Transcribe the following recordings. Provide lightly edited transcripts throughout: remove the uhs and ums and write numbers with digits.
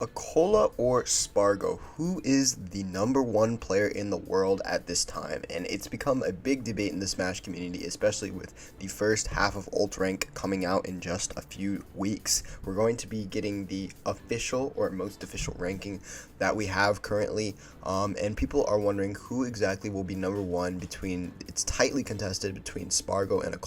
a or Sparg0, who is the number one player in the world at this time? And it's become a big debate in the Smash community, especially with the first half of Ult Rank coming out in just a few weeks. We're going to be getting the official or most official ranking that we have currently, and people are wondering who exactly will be number one between, it's tightly contested between Sparg0 and a,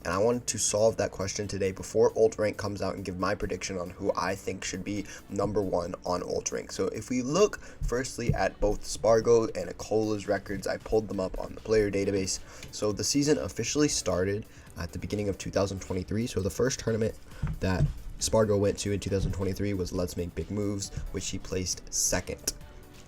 and I wanted to solve that question today before Ult Rank comes out and give my prediction on who I think should be number one on Ult Rank. So if we look firstly at both Sparg0 and a records, I pulled them up on the player database. So the season officially started at the beginning of 2023. So the first tournament that Sparg0 went to in 2023 was Let's Make Big Moves, which he placed second.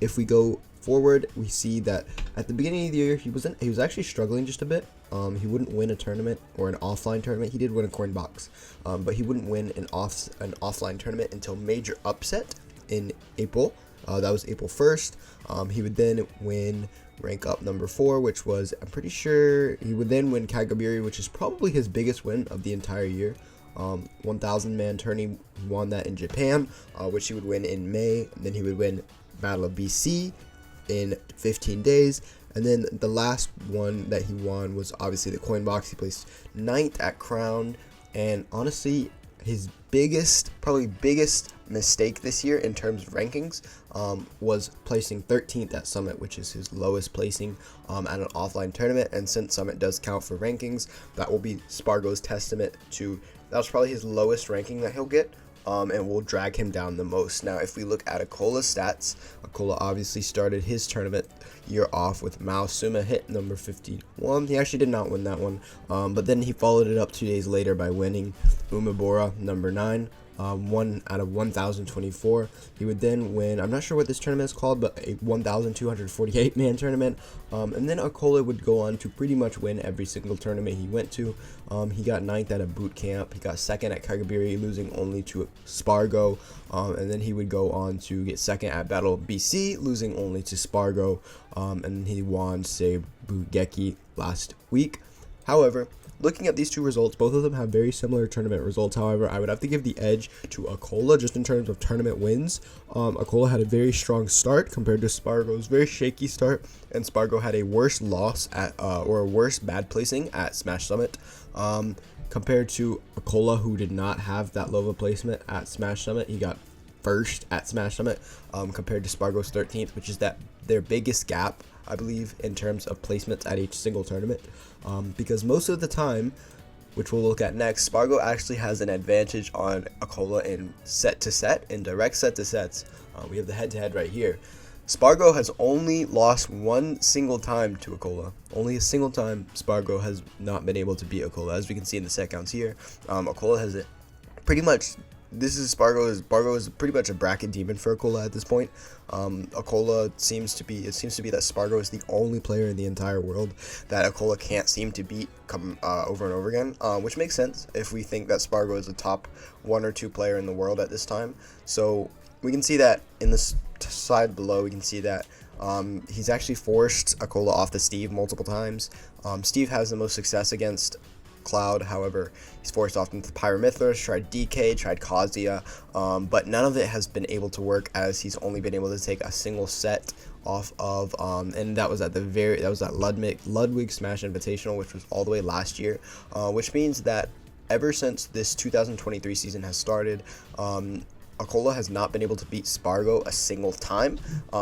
If we go forward, we see that at the beginning of the year he was actually struggling just a bit. He wouldn't win a tournament or an offline tournament. He did win a coin box, but he wouldn't win an offline tournament until Major Upset in April. That was April 1st. He would then win rank up number 4, which was, I'm pretty sure, he would then win Kagabiri, which is probably his biggest win of the entire year. 1,000 man tourney, he won that in Japan, which he would win in May. And then he would win Battle of BC in 15 days. And then the last one that he won was obviously the coin box. He placed 9th at Crown, and honestly, his probably biggest mistake this year in terms of rankings was placing 13th at Summit, which is his lowest placing at an offline tournament. And since Summit does count for rankings, that will be Sparg0's testament to, that was probably his lowest ranking that he'll get. And will drag him down the most. Now, if we look at a stats, a obviously started his tournament year off with Mao Suma hit number 51. He actually did not win that one, but then he followed it up 2 days later by winning Umebora number 9. 1 out of 1,024. He would then win, I'm not sure what this tournament is called, but a 1,248 man tournament. And then a would go on to pretty much win every single tournament he went to. He got 9th at a boot camp. He got 2nd at Kagabiri, losing only to Sparg0. And then he would go on to get 2nd at Battle of BC, losing only to Sparg0. And he won Bugeki last week. However, looking at these two results, both of them have very similar tournament results. However, I would have to give the edge to a just in terms of tournament wins. A had a very strong start compared to Sparg0's very shaky start, and Sparg0 had a worse loss at or a worse bad placing at Smash Summit compared to a who did not have that low of a placement at Smash Summit. He got first at Smash Summit compared to Sparg0's 13th, which is their biggest gap, I believe, in terms of placements at each single tournament, because most of the time, which we'll look at next, Sparg0 actually has an advantage on a in set to set, in direct set to sets. We have the head-to-head right here. Sparg0 has only lost one single time to a Only a single time Sparg0 has not been able to beat a as we can see in the set counts here. A has pretty much. This is Sparg0 is pretty much a bracket demon for a at this point. Seems to be that Sparg0 is the only player in the entire world that a can't seem to beat over and over again, which makes sense if we think that Sparg0 is a top 1 or 2 player in the world at this time. So we can see that in the side below, we can see that he's actually forced a off the Steve multiple times. Steve has the most success against Cloud, however, he's forced off into Pyramithras, tried DK, tried Kazuya, but none of it has been able to work, as he's only been able to take a single set off of, and that was at Ludwig Smash Invitational, which was all the way last year, which means that ever since this 2023 season has started, a has not been able to beat Sparg0 a single time,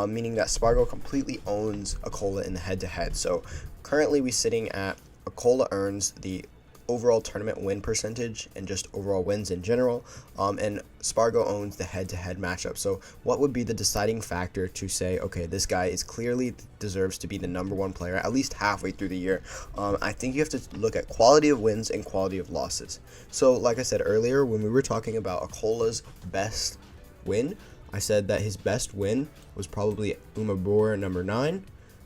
meaning that Sparg0 completely owns a in the head-to-head. So currently we're sitting at a earns the overall tournament win percentage and just overall wins in general, and Sparg0 owns the head-to-head matchup. So what would be the deciding factor to say, okay, this guy is clearly deserves to be the number 1 player at least halfway through the year? I think you have to look at quality of wins and quality of losses. So like I said earlier, when we were talking about a best win, I said that his best win was probably Umebora number 9,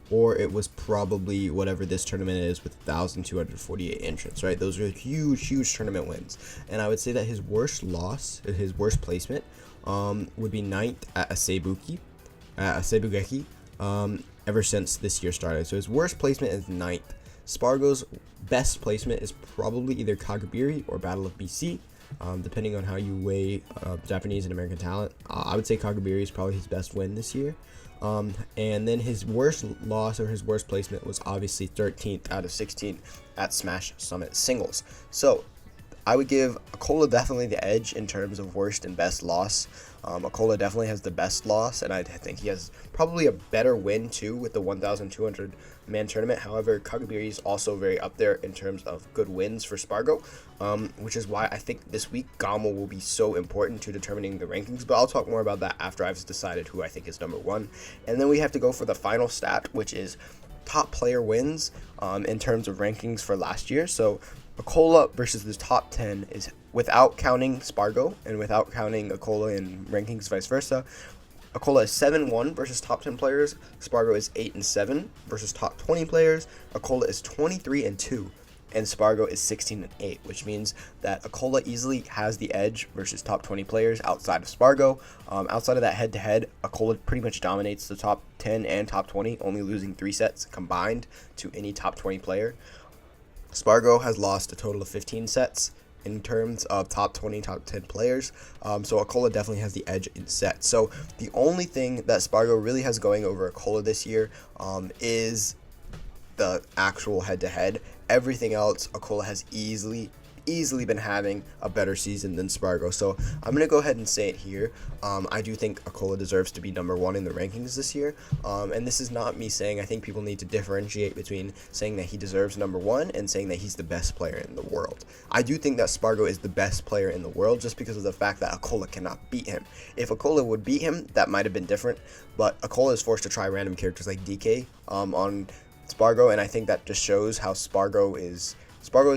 or it was probably whatever this tournament is with 1,248 entrants, right? Those are huge tournament wins. And I would say that his worst loss, his worst placement, would be 9th at Asebugeki, ever since this year started. So his worst placement is 9th. Sparg0's best placement is probably either Kagabiri or Battle of BC. depending on how you weigh Japanese and American talent. I would say Kagabiri is probably his best win this year. And then his worst loss or his worst placement was obviously 13th out of 16 at Smash Summit Singles. So I would give a definitely the edge in terms of worst and best loss. A definitely has the best loss, and I think he has probably a better win too with the 1,200 man tournament. However, Kagabiri is also very up there in terms of good wins for Sparg0, which is why I think this week Gomo will be so important to determining the rankings. But I'll talk more about that after I've decided who I think is number one. And then we have to go for the final stat, which is top player wins in terms of rankings for last year. So a versus the top 10 is without counting Sparg0 and without counting a in rankings, vice versa. A is 7-1 versus top 10 players. Sparg0 is 8-7 versus top 20 players. A is 23-2, and Sparg0 is 16-8, which means that a easily has the edge versus top 20 players outside of Sparg0. Outside of that head-to-head, a pretty much dominates the top 10 and top 20, only losing 3 sets combined to any top 20 player. Sparg0 has lost a total of 15 sets in terms of top 20, top 10 players. So a definitely has the edge in sets. So the only thing that Sparg0 really has going over a this year is the actual head-to-head. Everything else, a has easily been having a better season than Sparg0. So I'm going to go ahead and say it here. I do think a deserves to be number one in the rankings this year. And this is not me saying I think people need to differentiate between saying that he deserves number one and saying that he's the best player in the world. I do think that Sparg0 is the best player in the world just because of the fact that a cannot beat him. If a would beat him, that might have been different. But a is forced to try random characters like DK on Sparg0, and I think that just shows how Sparg0 is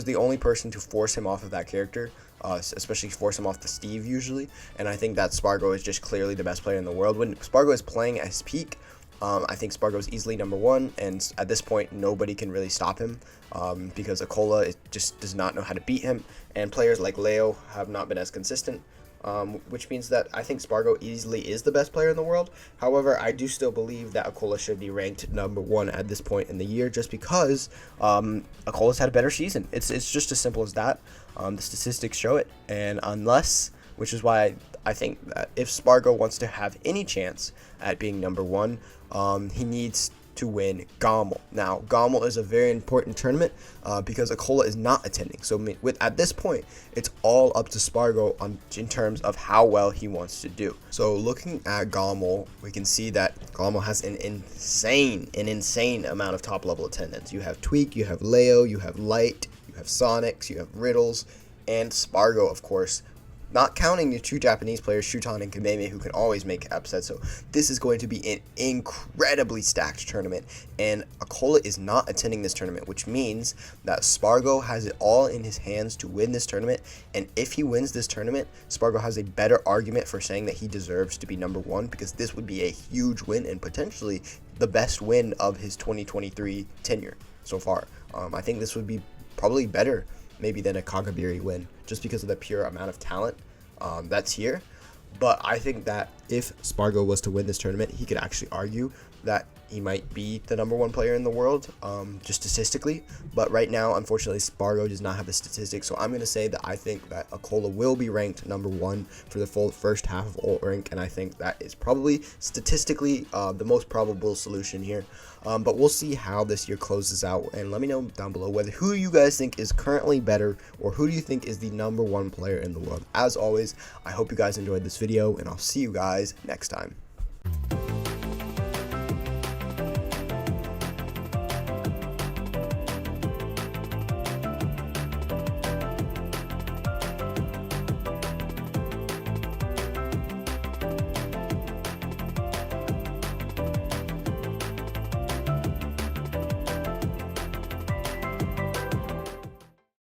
the only person to force him off of that character, especially force him off the Steve usually, and I think that Sparg0 is just clearly the best player in the world. When Sparg0 is playing at his peak, I think Sparg0 is easily number one, and at this point, nobody can really stop him because just does not know how to beat him, and players like Leo have not been as consistent. Which means that I think Sparg0 easily is the best player in the world. However, I do still believe that a should be ranked number one at this point in the year just because a had a better season. It's just as simple as that. The statistics show it. And which is why I think that if Sparg0 wants to have any chance at being number one, he needs to win GOML. Now, GOML is a very important tournament because a is not attending. So at this point, it's all up to Sparg0 in terms of how well he wants to do. So looking at GOML, we can see that GOML has an insane amount of top level attendance. You have Tweak, you have Leo, you have Light, you have Sonics, you have Riddles, and Sparg0, of course. Not counting the two Japanese players, Shuton and Kameme, who can always make upsets. So this is going to be an incredibly stacked tournament. And a is not attending this tournament, which means that Sparg0 has it all in his hands to win this tournament. And if he wins this tournament, Sparg0 has a better argument for saying that he deserves to be number one, because this would be a huge win and potentially the best win of his 2023 tenure so far. I think this would be probably better maybe than a Kagabiri win, just because of the pure amount of talent that's here. But I think that if Sparg0 was to win this tournament, he could actually argue that he might be the number one player in the world, just statistically. But right now, unfortunately, Sparg0 does not have the statistics. So I'm going to say that I think that a will be ranked number one for the full first half of Alt Rank, and I think that is probably statistically the most probable solution here. But we'll see how this year closes out, and let me know down below who you guys think is currently better, or who do you think is the number one player in the world. As always, I hope you guys enjoyed this video, and I'll see you guys next time.